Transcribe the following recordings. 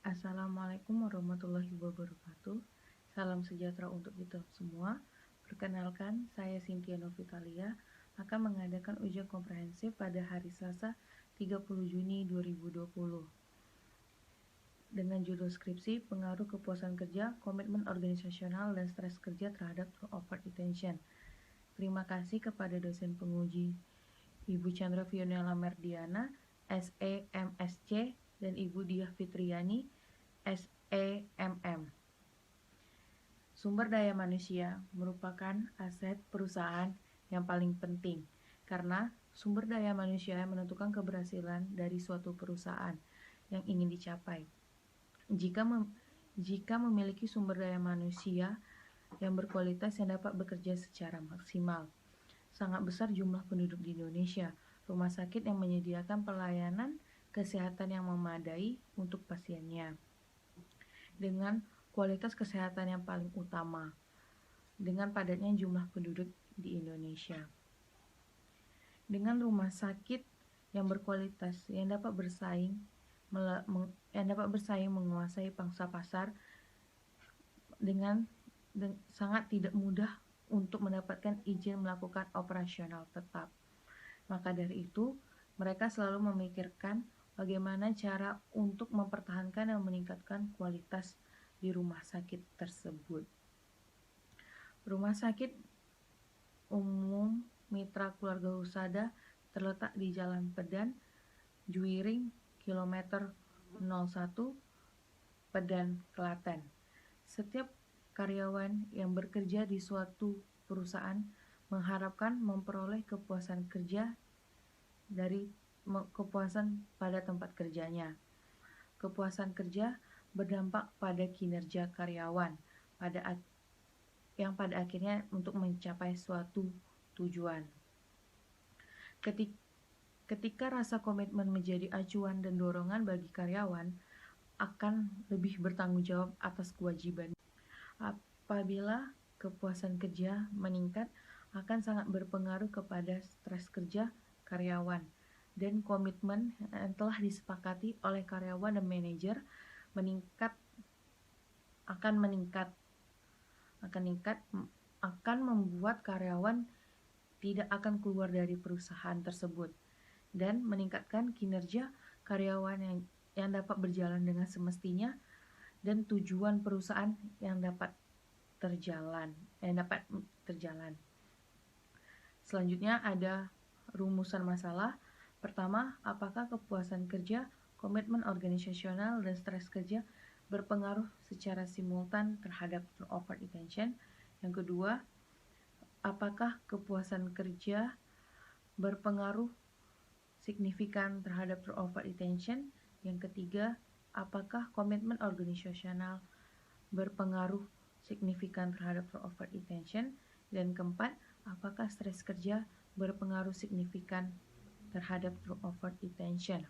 Assalamualaikum warahmatullahi wabarakatuh. Salam sejahtera untuk kita semua. Perkenalkan, saya Cynthia Novitalia akan mengadakan ujian komprehensif pada hari Selasa 30 Juni 2020 dengan judul skripsi pengaruh kepuasan kerja, komitmen organisasional, dan stres kerja terhadap overattention. Terima kasih kepada dosen penguji Ibu Chandra Fionela Merdiana, SE MSc, dan Ibu Diah Fitriani, SEMM. Sumber daya manusia merupakan aset perusahaan yang paling penting karena sumber daya manusia menentukan keberhasilan dari suatu perusahaan yang ingin dicapai. Jika memiliki sumber daya manusia yang berkualitas yang dapat bekerja secara maksimal, sangat besar jumlah penduduk di Indonesia, rumah sakit yang menyediakan pelayanan kesehatan yang memadai untuk pasiennya, dengan kualitas kesehatan yang paling utama, dengan padatnya jumlah penduduk di Indonesia. Dengan rumah sakit yang berkualitas yang dapat bersaing menguasai pangsa pasar dengan sangat tidak mudah untuk mendapatkan izin melakukan operasional tetap. Maka dari itu, mereka selalu memikirkan bagaimana cara untuk mempertahankan dan meningkatkan kualitas di rumah sakit tersebut. Rumah sakit umum Mitra Keluarga Husada terletak di Jalan Pedan, Juwiring, kilometer 01, Pedan, Klaten. Setiap karyawan yang bekerja di suatu perusahaan mengharapkan memperoleh kepuasan kerja dari kepuasan pada tempat kerjanya. Kepuasan kerja berdampak pada kinerja karyawan yang pada akhirnya untuk mencapai suatu tujuan. Ketika rasa komitmen menjadi acuan dan dorongan bagi karyawan akan lebih bertanggung jawab atas kewajiban. Apabila kepuasan kerja meningkat, akan sangat berpengaruh kepada stres kerja karyawan, dan komitmen yang telah disepakati oleh karyawan dan manajer akan membuat karyawan tidak akan keluar dari perusahaan tersebut dan meningkatkan kinerja karyawan yang dapat berjalan dengan semestinya dan tujuan perusahaan yang dapat terjalan. Selanjutnya ada rumusan masalah. Pertama, apakah kepuasan kerja, komitmen organisasional, dan stres kerja berpengaruh secara simultan terhadap overattention? Yang kedua, apakah kepuasan kerja berpengaruh signifikan terhadap overattention? Yang ketiga, apakah komitmen organisasional berpengaruh signifikan terhadap overattention? Dan keempat, apakah stres kerja berpengaruh signifikan terhadap overattention?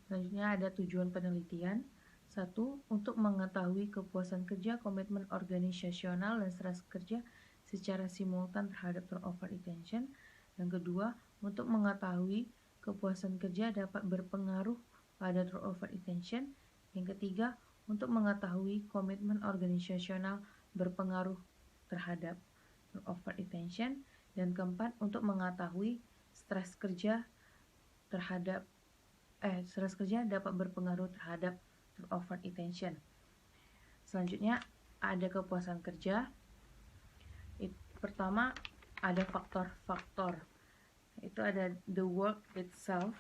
Selanjutnya ada tujuan penelitian. 1. Untuk mengetahui kepuasan kerja, komitmen organisasional, dan stres kerja secara simultan terhadap overattention. Yang kedua, untuk mengetahui kepuasan kerja dapat berpengaruh pada overattention. Yang ketiga, untuk mengetahui komitmen organisasional berpengaruh terhadap overattention. Dan keempat, untuk mengetahui stres kerja dapat berpengaruh terhadap overattention. Selanjutnya ada kepuasan kerja. Pertama ada faktor-faktor. Itu ada the work itself.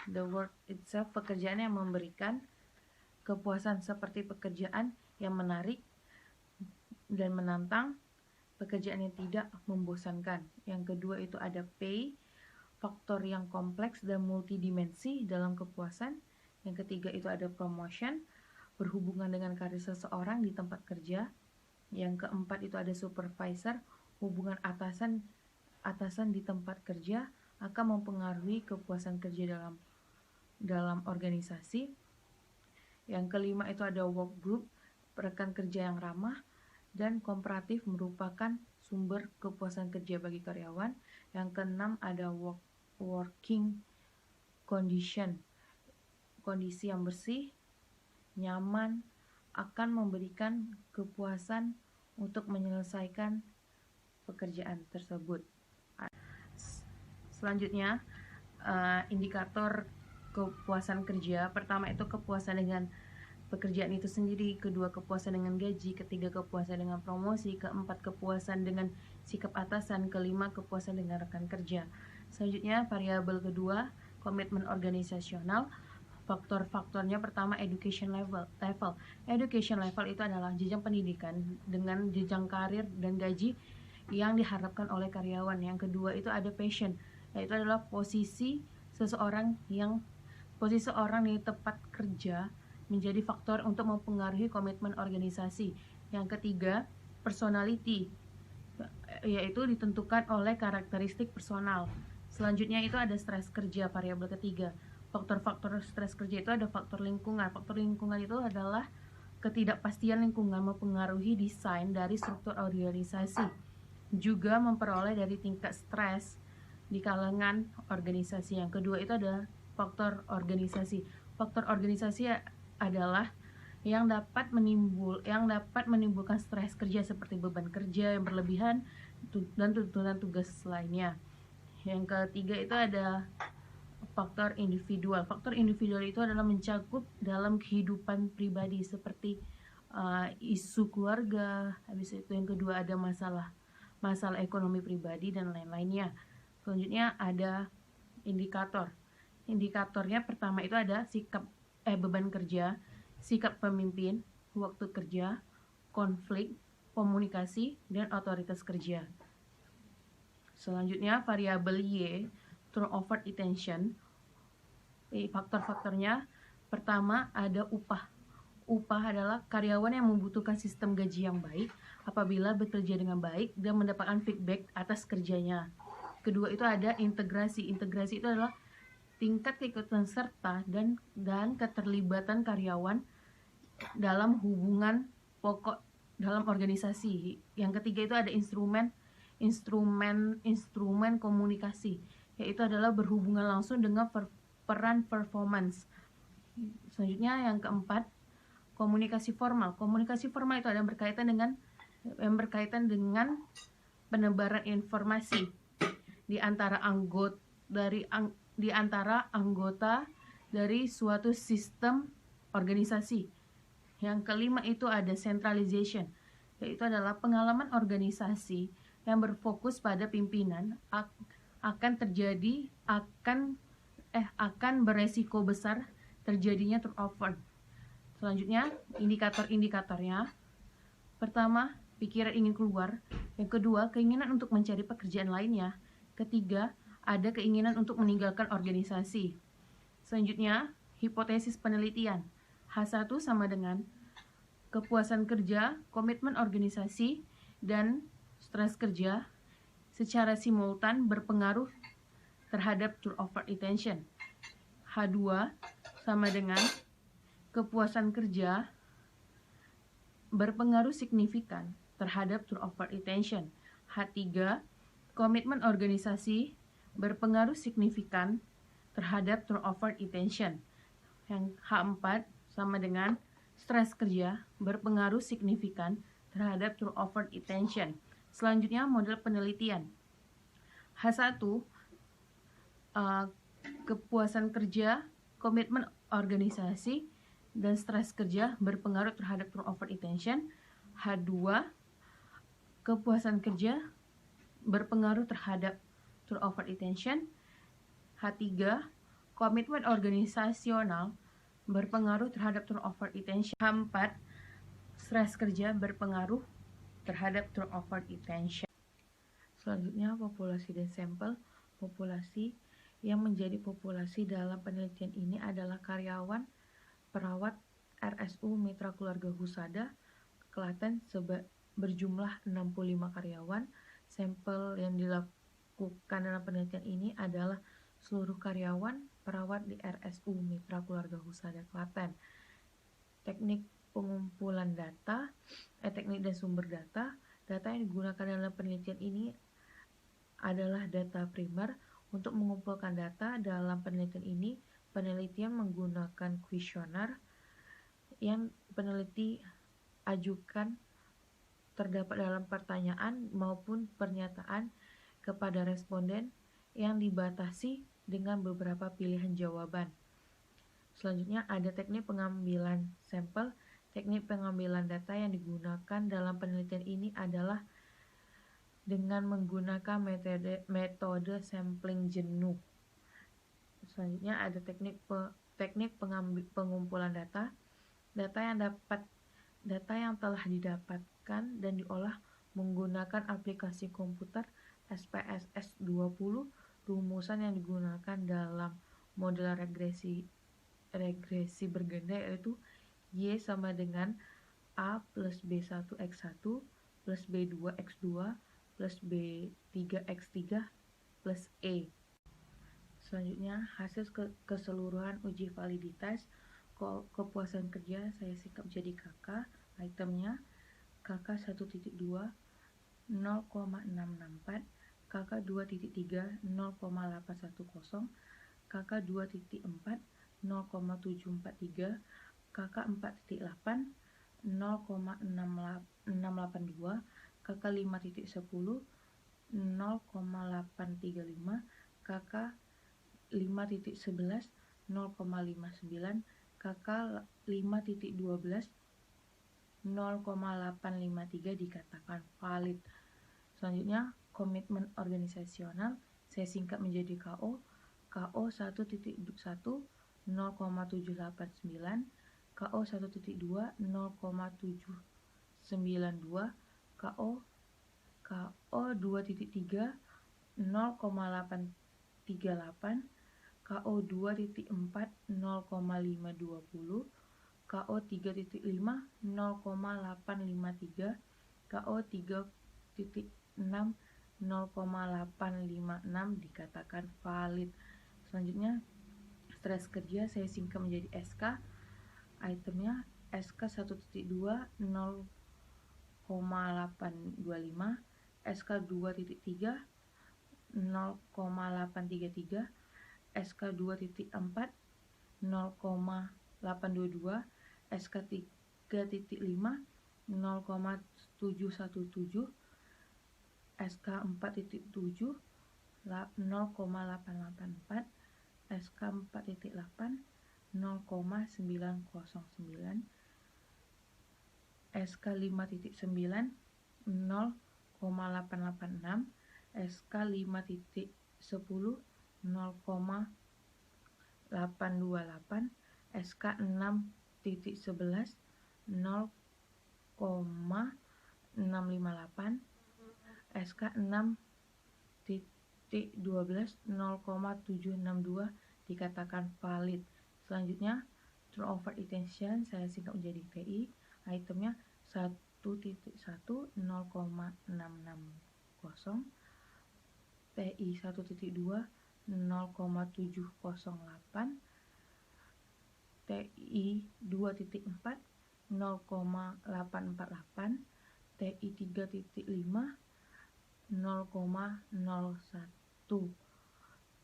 The work itself, pekerjaan yang memberikan kepuasan seperti pekerjaan yang menarik dan menantang, pekerjaan yang tidak membosankan. Yang kedua itu ada pay, faktor yang kompleks dan multidimensi dalam kepuasan. Yang ketiga itu ada promotion, berhubungan dengan karir seseorang di tempat kerja. Yang keempat itu ada supervisor, hubungan atasan di tempat kerja akan mempengaruhi kepuasan kerja dalam organisasi. Yang kelima itu ada work group, rekan kerja yang ramah dan kooperatif merupakan sumber kepuasan kerja bagi karyawan. Yang keenam ada working condition, kondisi yang bersih, nyaman, akan memberikan kepuasan untuk menyelesaikan pekerjaan tersebut. Selanjutnya, indikator kepuasan kerja. Pertama itu kepuasan dengan pekerjaan itu sendiri, kedua kepuasan dengan gaji, ketiga kepuasan dengan promosi, keempat kepuasan dengan sikap atasan, kelima kepuasan dengan rekan kerja. Selanjutnya, variabel kedua, komitmen organisasional. Faktor-faktornya pertama education level. Education level itu adalah jenjang pendidikan dengan jenjang karir dan gaji yang diharapkan oleh karyawan. Yang kedua itu ada passion, yaitu adalah posisi seseorang di tempat kerja menjadi faktor untuk mempengaruhi komitmen organisasi. Yang ketiga, personality, yaitu ditentukan oleh karakteristik personal. Selanjutnya itu ada stres kerja, variabel ketiga. Faktor-faktor stres kerja itu ada faktor lingkungan. Faktor lingkungan itu adalah ketidakpastian lingkungan mempengaruhi desain dari struktur organisasi. Juga memperoleh dari tingkat stres di kalangan organisasi. Yang kedua itu ada faktor organisasi. Faktor organisasi adalah yang dapat menimbulkan stres kerja seperti beban kerja yang berlebihan dan tuntutan tugas lainnya. Yang ketiga itu ada faktor individual. Faktor individual itu adalah mencakup dalam kehidupan pribadi seperti isu keluarga. Habis itu yang kedua ada masalah ekonomi pribadi dan lain-lainnya. Selanjutnya ada indikator. Indikatornya pertama itu ada beban kerja, sikap pemimpin, waktu kerja, konflik, komunikasi, dan otoritas kerja. Selanjutnya variabel Y, turnover attention. Faktor-faktornya pertama ada upah. Upah adalah karyawan yang membutuhkan sistem gaji yang baik apabila bekerja dengan baik dan mendapatkan feedback atas kerjanya. Kedua itu ada integrasi. Integrasi itu adalah tingkat keikutsertaan serta dan keterlibatan karyawan dalam hubungan pokok dalam organisasi. Yang ketiga itu ada instrumen komunikasi, yaitu adalah berhubungan langsung dengan peran performance. Selanjutnya yang keempat, komunikasi formal. Komunikasi formal itu ada yang berkaitan dengan penebaran informasi di antara anggota dari suatu sistem organisasi. Yang kelima itu ada centralization, yaitu adalah pengalaman organisasi yang berfokus pada pimpinan akan beresiko besar terjadinya turnover. Selanjutnya, indikator-indikatornya. Pertama, pikiran ingin keluar. Yang kedua, keinginan untuk mencari pekerjaan lainnya. Ketiga, ada keinginan untuk meninggalkan organisasi. Selanjutnya, hipotesis penelitian. H1 sama dengan kepuasan kerja, komitmen organisasi, dan stres kerja secara simultan berpengaruh terhadap turnover attention. H2 sama dengan kepuasan kerja berpengaruh signifikan terhadap turnover attention. H3 komitmen organisasi berpengaruh signifikan terhadap turnover attention. Yang H4 sama dengan stres kerja berpengaruh signifikan terhadap turnover attention. Selanjutnya model penelitian. H1 kepuasan kerja, komitmen organisasi, dan stres kerja berpengaruh terhadap turnover attention. H2 kepuasan kerja berpengaruh terhadap turnover attention. H3 komitmen organisasional berpengaruh terhadap turnover attention. H4 stres kerja berpengaruh terhadap turnover attention. Selanjutnya populasi dan sampel. Populasi yang menjadi populasi dalam penelitian ini adalah karyawan perawat RSU Mitra Keluarga Husada Klaten berjumlah 65 karyawan. Sampel yang dilakukan dalam penelitian ini adalah seluruh karyawan perawat di RSU Mitra Keluarga Husada Klaten. Teknik pengumpulan data, teknik dan sumber data. Data yang digunakan dalam penelitian ini adalah data primer. Untuk mengumpulkan data dalam penelitian ini penelitian menggunakan kuesioner yang peneliti ajukan terdapat dalam pertanyaan maupun pernyataan kepada responden yang dibatasi dengan beberapa pilihan jawaban. Selanjutnya ada teknik pengambilan sampel. Teknik pengambilan data yang digunakan dalam penelitian ini adalah dengan menggunakan metode sampling jenuh. Selanjutnya ada teknik pengumpulan data. Data yang telah didapatkan dan diolah menggunakan aplikasi komputer SPSS 20. Rumusan yang digunakan dalam model regresi berganda yaitu Y sama dengan A plus B1 X1 plus B2 X2 plus B3 X3 plus E. Selanjutnya, hasil keseluruhan uji validitas kepuasan kerja saya singkat menjadi KK. Itemnya KK 1.2 0,664, KK 2.3 0,810, KK 2.4 0,743, KK 4.8 0,682, KK 5.10 0,835, KK 5.11 0,59, KK 5.12 0,853 dikatakan valid. Selanjutnya, komitmen organisasional saya singkat menjadi KO. KO 1.1 0,789, KO 1.2 0,792, KO 2.3 0,838, KO 2.4 0,520, KO 3.5 0,853, KO 3.6 0,856 dikatakan valid. Selanjutnya, stres kerja saya singkat menjadi SK. Itemnya SK 1.2 0,825, SK 2.3 0,833, SK 2.4 0,822, SK 3.5 0,717, SK 4.7 0,884, SK 4.8 0,909, SK 5.9 0,886, SK 5.10 0,828, SK 6.11 0,658, SK 6.12 0,762 dikatakan valid. Selanjutnya, turnover intention saya singkat menjadi TI. Itemnya 1.1 0,660, TI 1.2 0,708, TI 2.4 0,848, TI 3.5 0,01,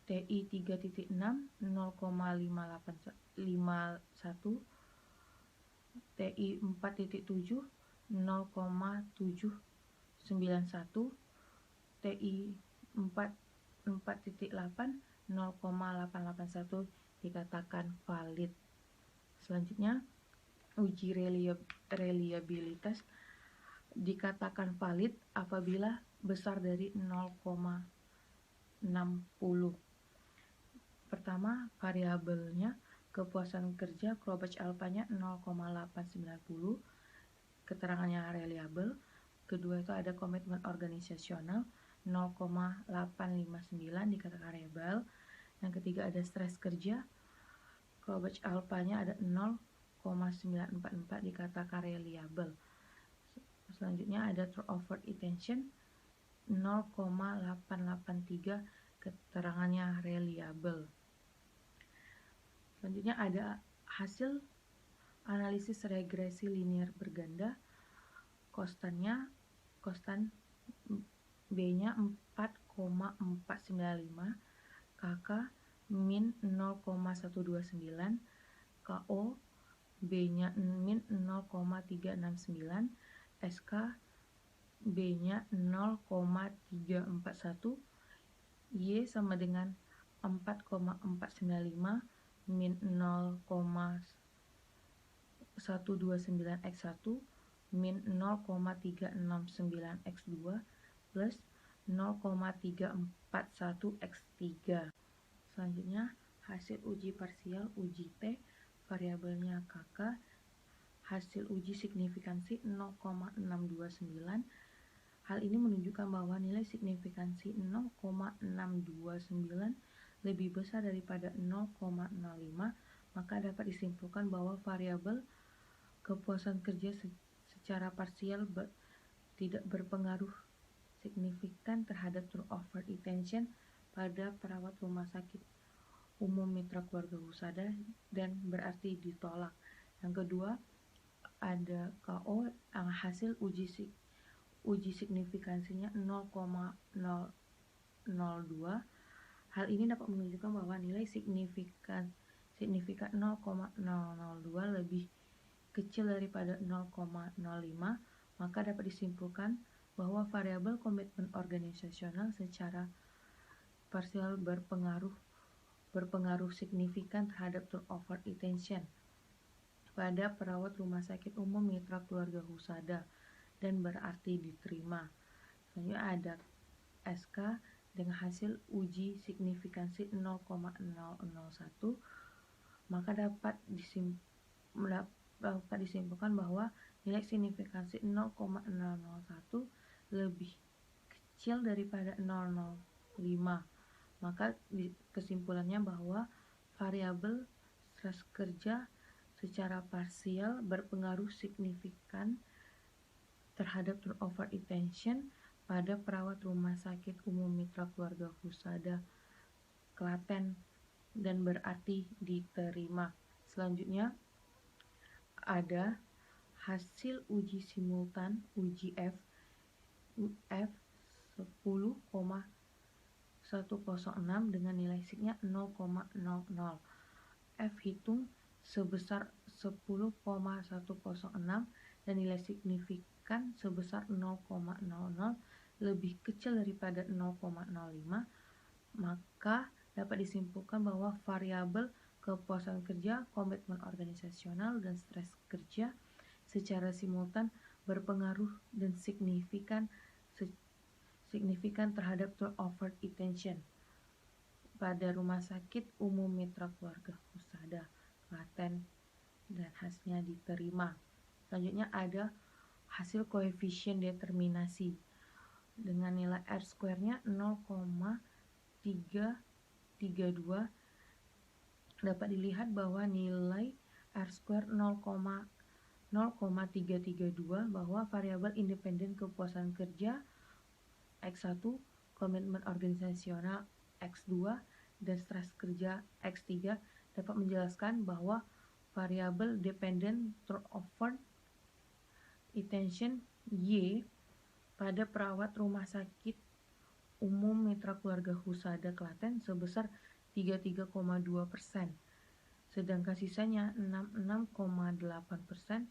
TI 3.6 0,551, TI 4.7 0,791, TI 4.8 0,881 dikatakan valid. Selanjutnya, uji reliabilitas dikatakan valid apabila besar dari 0,60. Pertama, variabelnya kepuasan kerja Krobach alpanya 0,890, keterangannya reliable. Kedua itu ada komitmen organisasional 0,859 dikatakan reliable. Yang ketiga ada stres kerja Krobach alpanya ada 0,944 dikatakan reliable. Selanjutnya ada turnover intention 0,883 keterangannya reliable. Selanjutnya ada hasil analisis regresi linear berganda. Kostan B-nya 4,495, KK min 0,129, KO B-nya min 0,369, SK B-nya 0,341, Y sama dengan 4,495 min 0,129x1 min 0,369x2 plus 0,341x3. Selanjutnya, hasil uji parsial uji T, variabelnya KK, hasil uji signifikansi 0,629. Hal ini menunjukkan bahwa nilai signifikansi 0,629 lebih besar daripada 0,05, maka dapat disimpulkan bahwa variabel kepuasan kerja secara parsial tidak berpengaruh signifikan terhadap turnover retention pada perawat rumah sakit umum mitra keluarga Husada dan berarti ditolak. Yang kedua, ada KO yang hasil uji signifikansinya 0,002. Hal ini dapat menunjukkan bahwa nilai signifikan 0,002 lebih kecil daripada 0,05, maka dapat disimpulkan bahwa variabel komitmen organisasional secara parsial berpengaruh signifikan terhadap turnover retention pada perawat rumah sakit umum mitra keluarga Husada dan berarti diterima. Selanjutnya ada SK dengan hasil uji signifikansi 0,001, maka dapat disimpulkan bahwa nilai signifikansi 0,001 lebih kecil daripada 0,05. Maka kesimpulannya bahwa variabel stres kerja secara parsial berpengaruh signifikan terhadap turnover retention pada perawat rumah sakit umum mitra keluarga Husada Klaten dan berarti diterima. Selanjutnya ada hasil uji simultan uji F 10,106 dengan nilai signya 0,00. F hitung sebesar 10,106 dan nilai signifikan sebesar 0,00 lebih kecil daripada 0,05, maka dapat disimpulkan bahwa variabel kepuasan kerja, komitmen organisasional, dan stres kerja secara simultan berpengaruh dan signifikan terhadap turnover retention pada rumah sakit umum mitra keluarga Husada Klaten dan hasilnya diterima. Selanjutnya ada hasil koefisien determinasi dengan nilai R-square-nya 0,332. Dapat dilihat bahwa nilai R-square 0,332 bahwa variabel independen kepuasan kerja X1, komitmen organisasional X2, dan stres kerja X3 dapat menjelaskan bahwa variabel dependent turnover retention Y pada perawat rumah sakit umum mitra keluarga Husada Klaten sebesar 33,2%, sedangkan sisanya 66,8%.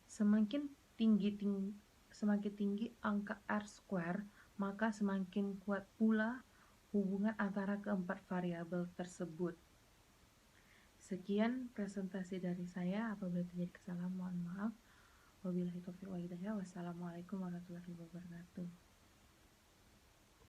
Semakin tinggi angka R-square, maka semakin kuat pula hubungan antara keempat variabel tersebut. Sekian presentasi dari saya. Apabila terjadi kesalahan, mohon maaf. Wabillahi taufiq wal hidayah. Wassalamualaikum warahmatullahi wabarakatuh.